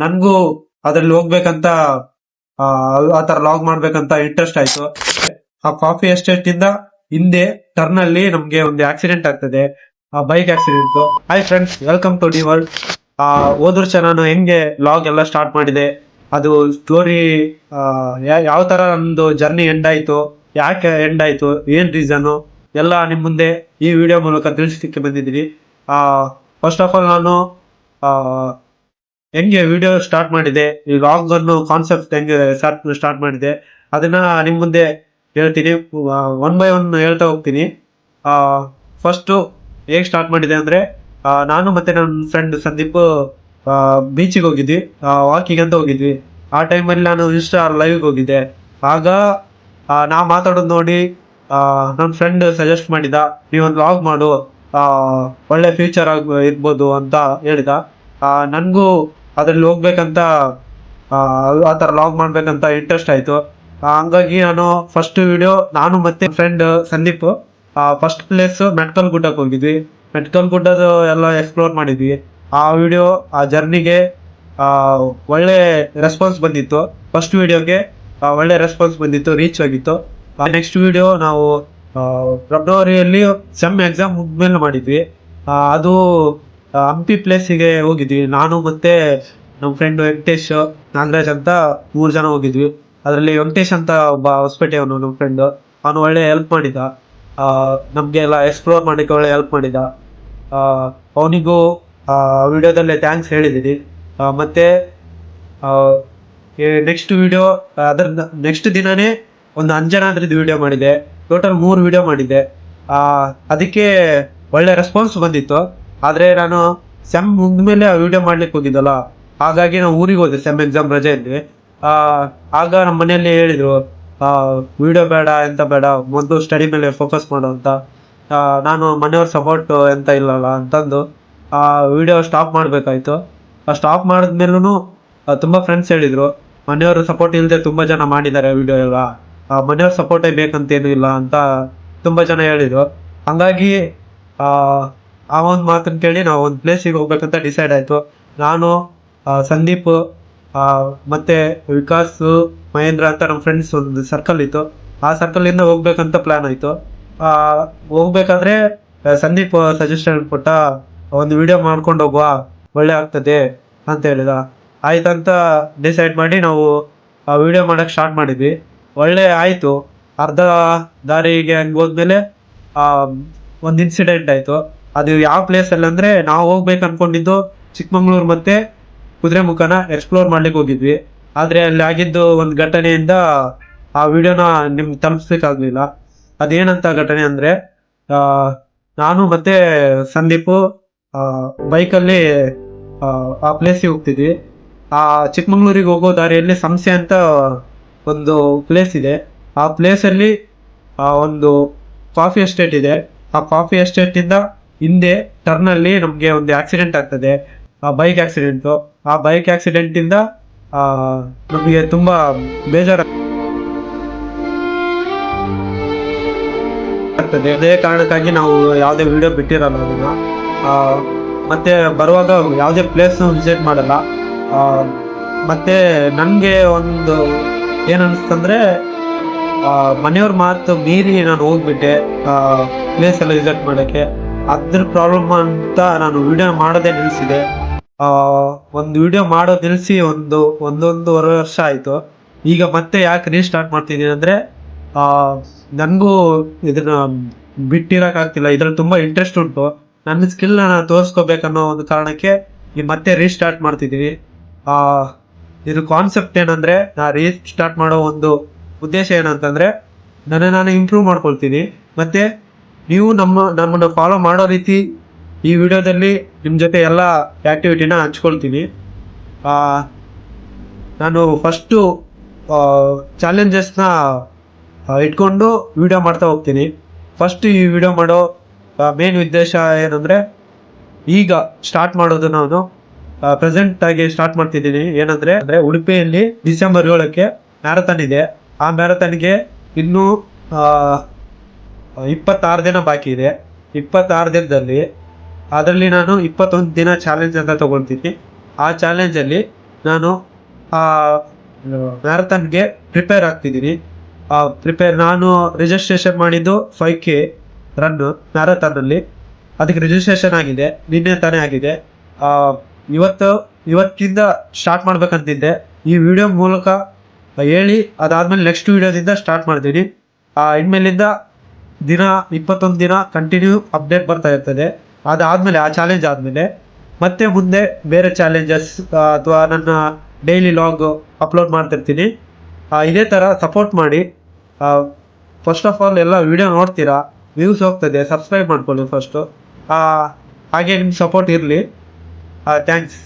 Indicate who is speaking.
Speaker 1: ನನ್ಗೂ ಅದ್ರಲ್ಲಿ ಹೋಗ್ಬೇಕಂತ ಆ ತರ ಲಾಗ್ ಮಾಡ್ಬೇಕಂತ ಇಂಟ್ರೆಸ್ಟ್ ಆಯ್ತು. ಆ ಕಾಫಿ ಎಸ್ಟೇಟ್ ಇಂದ ಹಿಂದೆ ಟರ್ನ್ ಅಲ್ಲಿ ನಮ್ಗೆ ಒಂದು ಆಕ್ಸಿಡೆಂಟ್ ಆಗ್ತದೆ, bike accident. Hi friends, welcome to the world. ಹೋದ ವರ್ಷ ನಾನು ಹೆಂಗೆ ಲಾಗ್ ಎಲ್ಲ ಸ್ಟಾರ್ಟ್ ಮಾಡಿದೆ, ಅದು ಸ್ಟೋರಿ ಯಾವ ತರ ನಮ್ದು ಜರ್ನಿ ಎಂಡ್ ಆಯ್ತು, ಯಾಕೆ ಎಂಡ್ ಆಯ್ತು, ಏನ್ ರೀಸನ್ ಎಲ್ಲ ನಿಮ್ ಮುಂದೆ ಈ ವಿಡಿಯೋ ಮೂಲಕ ತಿಳಿಸ್ಲಿಕ್ಕೆ ಬಂದಿದ್ದೀನಿ. ಫಸ್ಟ್ ಆಫ್ ಆಲ್ ನಾನು ಹೆಂಗೆ ವಿಡಿಯೋ ಸ್ಟಾರ್ಟ್ ಮಾಡಿದೆ, ಈ ಲಾಗ್ ಅನ್ನು ಕಾನ್ಸೆಪ್ಟ್ ಹೆಂಗೆ ಸ್ಟಾರ್ಟ್ ಮಾಡಿದೆ ಅದನ್ನ ನಿಮ್ ಮುಂದೆ ಹೇಳ್ತೀನಿ. ಒನ್ ಬೈ ಒನ್ ಹೇಳ್ತಾ ಹೋಗ್ತೀನಿ. ಫಸ್ಟ್ ಹೇಗೆ ಸ್ಟಾರ್ಟ್ ಮಾಡಿದೆ ಅಂದ್ರೆ, ನಾನು ಮತ್ತೆ ನನ್ನ ಫ್ರೆಂಡ್ ಸಂದೀಪ್ ಬೀಚಿಗೆ ಹೋಗಿದ್ವಿ, ವಾಕಿಂಗ್ ಅಂತ ಹೋಗಿದ್ವಿ. ಆ ಟೈಮಲ್ಲಿ ನಾನು ಇನ್ಸ್ಟಾ ಲೈವ್ಗೆ ಹೋಗಿದ್ದೆ. ಆಗ ನಾ ಮಾತಾಡೋದು ನೋಡಿ ನನ್ನ ಫ್ರೆಂಡ್ ಸಜೆಸ್ಟ್ ಮಾಡಿದ, ನೀವೊಂದು ಲಾಗ್ ಮಾಡು, ಒಳ್ಳೆ ಫ್ಯೂಚರ್ ಇರ್ಬೋದು ಅಂತ ಹೇಳಿದ. ನನಗೂ ಅದ್ರಲ್ಲಿ ಹೋಗ್ಬೇಕಂತ, ಆ ಥರ ಲಾಗ್ ಮಾಡ್ಬೇಕಂತ ಇಂಟ್ರೆಸ್ಟ್ ಆಯ್ತು. ಹಂಗಾಗಿ ನಾನು ಫಸ್ಟ್ ವಿಡಿಯೋ, ನಾನು ಮತ್ತೆ friend Sandeep first place Metkal ಗುಡ್ಡಕ್ಕೆ ಹೋಗಿದ್ವಿ. ಮೆಟ್ಕಲ್ ಗುಡ್ಡದ ಎಲ್ಲ ಎಕ್ಸ್ಪ್ಲೋರ್ ಮಾಡಿದ್ವಿ. ಆ ವಿಡಿಯೋ, ಆ ಜರ್ನಿಗೆ ಒಳ್ಳೆ ರೆಸ್ಪಾನ್ಸ್ ಬಂದಿತ್ತು. ಫಸ್ಟ್ ವಿಡಿಯೋಗೆ ಒಳ್ಳೆ ರೆಸ್ಪಾನ್ಸ್ ಬಂದಿತ್ತು, ರೀಚ್ ಆಗಿತ್ತು. ನೆಕ್ಸ್ಟ್ ವಿಡಿಯೋ ನಾವು ಫೆಬ್ರವರಿಯಲ್ಲಿ ಸೆಮ್ ಎಕ್ಸಾಮ್ ಮುಗ್ದ್ಮೇಲೆ ಮಾಡಿದ್ವಿ. ಅದು ಹಂಪಿ ಪ್ಲೇಸಿಗೆ ಹೋಗಿದ್ವಿ. ನಾನು ಮತ್ತೆ ನಮ್ಮ ಫ್ರೆಂಡ್ ವೆಂಕಟೇಶ್, ನಾಗರಾಜ್ ಅಂತ 3 ಜನ ಹೋಗಿದ್ವಿ. ಅದರಲ್ಲಿ ವೆಂಕಟೇಶ್ ಅಂತ ಒಬ್ಬ ಹೊಸಪೇಟೆ ಅವನು ನಮ್ಮ ಫ್ರೆಂಡ್, ಅವನು ಒಳ್ಳೆ ಹೆಲ್ಪ್ ಮಾಡಿದ, ನಮಗೆ ಎಲ್ಲ ಎಕ್ಸ್ಪ್ಲೋರ್ ಮಾಡಲಿಕ್ಕೆ ಒಳ್ಳೆ ಹೆಲ್ಪ್ ಮಾಡಿದ. ಅವನಿಗೂ ವಿಡಿಯೋದಲ್ಲೇ ಥ್ಯಾಂಕ್ಸ್ ಹೇಳಿದ್ದೀನಿ. ಮತ್ತೆ ನೆಕ್ಸ್ಟ್ ವಿಡಿಯೋ, ಅದರ ನೆಕ್ಸ್ಟ್ ದಿನನೇ ಒಂದು ಅಂಜನಾದ್ರಿದ್ದು ವಿಡಿಯೋ ಮಾಡಿದೆ. ಟೋಟಲ್ 3 ವಿಡಿಯೋ ಮಾಡಿದ್ದೆ. ಅದಕ್ಕೆ ಒಳ್ಳೆ ರೆಸ್ಪಾನ್ಸ್ ಬಂದಿತ್ತು. ಆದರೆ ನಾನು ಸೆಮ್ ಮುಗಿದ್ಮೇಲೆ ಆ ವಿಡಿಯೋ ಮಾಡ್ಲಿಕ್ಕೆ ಹೋಗಿದ್ದಲ್ಲ, ಹಾಗಾಗಿ ನಾವು ಊರಿಗೆ ಹೋದೆ ಸೆಮ್ ಎಕ್ಸಾಮ್ ರಜೆಯಲ್ಲಿ. ಆಗ ನಮ್ಮ ಮನೆಯಲ್ಲಿ ಹೇಳಿದರು, ವಿಡಿಯೋ ಬೇಡ, ಎಂತ ಬೇಡ, ಮೊದಲು ಸ್ಟಡಿ ಮೇಲೆ ಫೋಕಸ್ ಮಾಡು ಅಂತ. ನಾನು ಮನೆಯವ್ರ ಸಪೋರ್ಟ್ ಎಂತ ಇಲ್ಲಲ್ಲ ಅಂತಂದು ವಿಡಿಯೋ ಸ್ಟಾಪ್ ಮಾಡಬೇಕಾಯ್ತು. ಸ್ಟಾಪ್ ಮಾಡಿದ್ಮೇಲೂ ತುಂಬ ಫ್ರೆಂಡ್ಸ್ ಹೇಳಿದರು, ಮನೆಯವ್ರ ಸಪೋರ್ಟ್ ಇಲ್ಲದೆ ತುಂಬ ಜನ ಮಾಡಿದ್ದಾರೆ ವಿಡಿಯೋ ಎಲ್ಲ, ಮನೆಯವ್ರ ಸಪೋರ್ಟೇ ಬೇಕಂತೇನೂ ಇಲ್ಲ ಅಂತ ತುಂಬ ಜನ ಹೇಳಿದರು. ಹಾಗಾಗಿ ಆ ಒಂದು ಮಾತನ್ನು ಕೇಳಿ ನಾವು ಒಂದು ಪ್ಲೇಸಿಗೆ ಹೋಗ್ಬೇಕಂತ ಡಿಸೈಡ್ ಆಯಿತು. ನಾನು, ಸಂದೀಪ್, ಮತ್ತು ವಿಕಾಸ್, ಮಹೇಂದ್ರ ಅಂತ ನಮ್ಮ ಫ್ರೆಂಡ್ಸ್ ಒಂದು ಸರ್ಕಲ್ ಇತ್ತು. ಆ ಸರ್ಕಲಿಂದ ಹೋಗ್ಬೇಕಂತ ಪ್ಲ್ಯಾನ್ ಆಯಿತು. ಹೋಗ್ಬೇಕಾದ್ರೆ ಸಂದೀಪ್ ಸಜೆಷನ್ ಕೊಟ್ಟ, ಒಂದು ವಿಡಿಯೋ ಮಾಡ್ಕೊಂಡು ಹೋಗುವ, ಒಳ್ಳೆ ಆಗ್ತದೆ ಅಂತ ಹೇಳಿದ. ಆಯ್ತಂತ ಡಿಸೈಡ್ ಮಾಡಿ ನಾವು ಆ ವಿಡಿಯೋ ಮಾಡೋಕ್ಕೆ ಸ್ಟಾರ್ಟ್ ಮಾಡಿದ್ವಿ. ಒಳ್ಳೆ ಆಯಿತು. ಅರ್ಧ ದಾರಿಗೆ ಹಂಗೆ ಹೋದ್ಮೇಲೆ ಒಂದು ಇನ್ಸಿಡೆಂಟ್ ಆಯಿತು. ಅದು ಯಾವ ಪ್ಲೇಸಲ್ಲಿ ಅಂದರೆ, ನಾವು ಹೋಗ್ಬೇಕು ಅಂದ್ಕೊಂಡಿದ್ದು ಚಿಕ್ಕಮಂಗ್ಳೂರು ಮತ್ತು ಕುದುರೆಮುಖನ ಎಕ್ಸ್ಪ್ಲೋರ್ ಮಾಡ್ಲಿಕ್ಕೆ ಹೋಗಿದ್ವಿ. ಆದರೆ ಅಲ್ಲಿ ಆಗಿದ್ದು ಒಂದು ಘಟನೆಯಿಂದ ಆ ವಿಡಿಯೋನ ನಿಮ್ಗೆ ತಲುಪಿಸ್ಲಿಕ್ಕಾಗಲಿಲ್ಲ. ಅದೇನಂತ ಘಟನೆ ಅಂದರೆ, ನಾನು ಮತ್ತು ಸಂದೀಪು ಬೈಕಲ್ಲಿ ಆ ಪ್ಲೇಸಿಗೆ ಹೋಗ್ತಿದ್ವಿ. ಆ ಚಿಕ್ಕಮಂಗ್ಳೂರಿಗೆ ಹೋಗೋ ದಾರಿಯಲ್ಲಿ ಸಂಸೆ ಅಂತ ಒಂದು ಪ್ಲೇಸ್ ಇದೆ. ಆ ಪ್ಲೇಸಲ್ಲಿ ಒಂದು ಕಾಫಿ ಎಸ್ಟೇಟ್ ಇದೆ. ಆ ಕಾಫಿ ಎಸ್ಟೇಟಿಂದ ಹಿಂದೆ ಟರ್ನಲ್ಲಿ ನಮಗೆ ಒಂದು ಆಕ್ಸಿಡೆಂಟ್ ಆಗ್ತದೆ, ಬೈಕ್ ಆಕ್ಸಿಡೆಂಟು. ಆ ಬೈಕ್ ಆಕ್ಸಿಡೆಂಟಿಂದ ನಮಗೆ ತುಂಬ ಬೇಜಾರಾಗ್ತದೆ. ಅದೇ ಕಾರಣಕ್ಕಾಗಿ ನಾವು ಯಾವುದೇ ವಿಡಿಯೋ ಬಿಟ್ಟಿರಲ್ಲ ಅದನ್ನು. ಮತ್ತು ಬರುವಾಗ ಯಾವುದೇ ಪ್ಲೇಸ್ನ ವಿಸಿಟ್ ಮಾಡಲ್ಲ. ಮತ್ತು ನನಗೆ ಒಂದು ಏನನ್ನಿಸ್ತಂದರೆ, ಮನೆಯವ್ರ ಮಾತು ಮೀರಿ ನಾನು ಹೋಗ್ಬಿಟ್ಟೆ ಪ್ಲೇಸ್ ಎಲ್ಲ ವಿಸಿಟ್ ಮಾಡೋಕ್ಕೆ. ಅದ್ರ ಪ್ರಾಬ್ಲಮ್ ಅಂತ ನಾನು ವಿಡಿಯೋ ಮಾಡೋದೇ ನಿಲ್ಲಿಸಿದೆ. ಒಂದು ವಿಡಿಯೋ ಮಾಡೋದು ನಿಲ್ಲಿಸಿ ಒಂದೂವರೆ ವರ್ಷ ಆಯಿತು. ಈಗ ಮತ್ತೆ ಯಾಕೆ ರೀಸ್ಟಾರ್ಟ್ ಮಾಡ್ತಿದ್ದೀನಿ ಅಂದರೆ, ನನಗೂ ಇದನ್ನ ಬಿಟ್ಟಿರೋಕ್ಕಾಗ್ತಿಲ್ಲ. ಇದ್ರಲ್ಲಿ ತುಂಬ ಇಂಟ್ರೆಸ್ಟ್ ಉಂಟು. ನನ್ನ ಸ್ಕಿಲ್ನ ನಾನು ತೋರಿಸ್ಕೋಬೇಕನ್ನೋ ಒಂದು ಕಾರಣಕ್ಕೆ ಈಗ ಮತ್ತೆ ರೀಸ್ಟಾರ್ಟ್ ಮಾಡ್ತಿದ್ದೀನಿ. ಇದ್ರ ಕಾನ್ಸೆಪ್ಟ್ ಏನಂದರೆ, ನಾನು ರೀಸ್ಟಾರ್ಟ್ ಮಾಡೋ ಒಂದು ಉದ್ದೇಶ ಏನಂತಂದರೆ, ನಾನು ಇಂಪ್ರೂವ್ ಮಾಡ್ಕೊಳ್ತೀನಿ. ಮತ್ತು ನೀವು ನಮ್ಮನ್ನು ಫಾಲೋ ಮಾಡೋ ರೀತಿ ಈ ವಿಡಿಯೋದಲ್ಲಿ ನಿಮ್ಮ ಜೊತೆ ಎಲ್ಲ ಆ್ಯಕ್ಟಿವಿಟಿನ ಹಂಚ್ಕೊಳ್ತೀನಿ. ನಾನು ಫಸ್ಟು ಚಾಲೆಂಜಸ್ನ ಇಟ್ಕೊಂಡು ವಿಡಿಯೋ ಮಾಡ್ತಾ ಹೋಗ್ತೀನಿ. ಫಸ್ಟ್ ಈ ವಿಡಿಯೋ ಮಾಡೋ ಮೇನ್ ಉದ್ದೇಶ ಏನಂದರೆ, ಈಗ ಸ್ಟಾರ್ಟ್ ಮಾಡೋದು ನಾನು ಪ್ರೆಸೆಂಟಾಗಿ ಸ್ಟಾರ್ಟ್ ಮಾಡ್ತಿದ್ದೀನಿ. ಏನಂದರೆ ಉಡುಪಿಯಲ್ಲಿ ಡಿಸೆಂಬರ್ 7ಕ್ಕೆ ಮ್ಯಾರಥಾನ್ ಇದೆ. ಆ ಮ್ಯಾರಥಾನ್ಗೆ ಇನ್ನೂ 26 ದಿನ ಬಾಕಿ ಇದೆ. 26 ದಿನದಲ್ಲಿ ಅದರಲ್ಲಿ ನಾನು 21 ದಿನ ಚಾಲೆಂಜ್ ಅಂತ ತೊಗೊಳ್ತೀನಿ. ಆ ಚಾಲೆಂಜಲ್ಲಿ ನಾನು ಮ್ಯಾರಥಾನ್ಗೆ ಪ್ರಿಪೇರ್ ಆಗ್ತಿದ್ದೀನಿ. ನಾನು ರಿಜಿಸ್ಟ್ರೇಷನ್ ಮಾಡಿದ್ದು 5K ರನ್ನು ಮ್ಯಾರಥಾನಲ್ಲಿ. ಅದಕ್ಕೆ ರಿಜಿಸ್ಟ್ರೇಷನ್ ಆಗಿದೆ, ನಿನ್ನೆ ತಾನೇ ಆಗಿದೆ. ಆ, ಇವತ್ತಿಂದ ಸ್ಟಾರ್ಟ್ ಮಾಡ್ಬೇಕಂತಿದ್ದೆ. ಈ ವಿಡಿಯೋ ಮೂಲಕ ಹೇಳಿ ಅದಾದಮೇಲೆ ನೆಕ್ಸ್ಟ್ ವಿಡಿಯೋದಿಂದ ಸ್ಟಾರ್ಟ್ ಮಾಡ್ತೀನಿ. ಇನ್ಮೇಲಿಂದ ದಿನ 21 ದಿನ ಕಂಟಿನ್ಯೂ ಅಪ್ಡೇಟ್ ಬರ್ತಾ ಇರ್ತದೆ. ಅದಾದಮೇಲೆ ಆ ಚಾಲೆಂಜ್ ಆದಮೇಲೆ ಮತ್ತೆ ಮುಂದೆ ಬೇರೆ ಚಾಲೆಂಜಸ್ ಅಥವಾ ನನ್ನ ಡೈಲಿ ಲಾಗ್ ಅಪ್ಲೋಡ್ ಮಾಡ್ತಿರ್ತೀನಿ. ಇದೇ ಥರ ಸಪೋರ್ಟ್ ಮಾಡಿ. ಫಸ್ಟ್ ಆಫ್ ಆಲ್ ಎಲ್ಲ ವಿಡಿಯೋ ನೋಡ್ತೀರಾ, ವ್ಯೂಸ್ ಹೋಗ್ತದೆ, ಸಬ್ಸ್ಕ್ರೈಬ್ ಮಾಡ್ಕೊಳ್ಳಿ ಫಸ್ಟು. ಹಾಗೆ ನಿಮ್ಮ ಸಪೋರ್ಟ್ ಇರಲಿ. ಥ್ಯಾಂಕ್ಸ್.